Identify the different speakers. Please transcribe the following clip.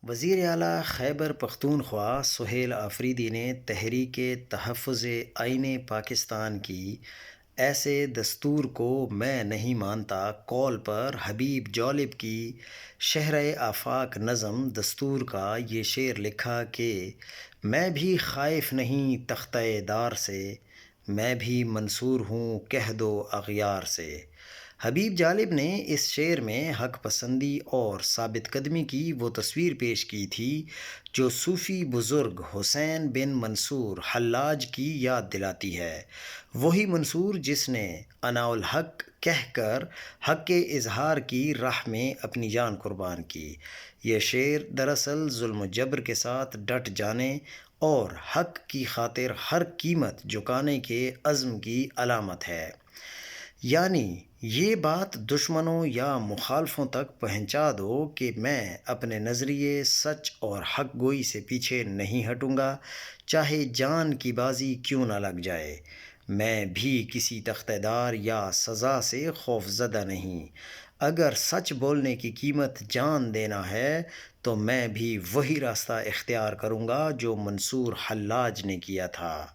Speaker 1: وزیر اعلیٰ خیبر پختونخوا سہیل آفریدی نے تحریک تحفظ آئین پاکستان کی ایسے دستور کو میں نہیں مانتا کال پر حبیب جالب کی شہر آفاق نظم دستور کا یہ شعر لکھا کہ میں بھی خائف نہیں تختہ دار سے، میں بھی منصور ہوں کہہ دو اغیار سے۔ حبیب جالب نے اس شعر میں حق پسندی اور ثابت قدمی کی وہ تصویر پیش کی تھی جو صوفی بزرگ حسین بن منصور حلاج کی یاد دلاتی ہے، وہی منصور جس نے انا الحق کہہ کر حق کے اظہار کی راہ میں اپنی جان قربان کی۔ یہ شعر دراصل ظلم و جبر کے ساتھ ڈٹ جانے اور حق کی خاطر ہر قیمت جھکانے کے عزم کی علامت ہے۔ یعنی یہ بات دشمنوں یا مخالفوں تک پہنچا دو کہ میں اپنے نظریے سچ اور حق گوئی سے پیچھے نہیں ہٹوں گا، چاہے جان کی بازی کیوں نہ لگ جائے۔ میں بھی کسی تختہ دار یا سزا سے خوف زدہ نہیں۔ اگر سچ بولنے کی قیمت جان دینا ہے تو میں بھی وہی راستہ اختیار کروں گا جو منصور حلاج نے کیا تھا۔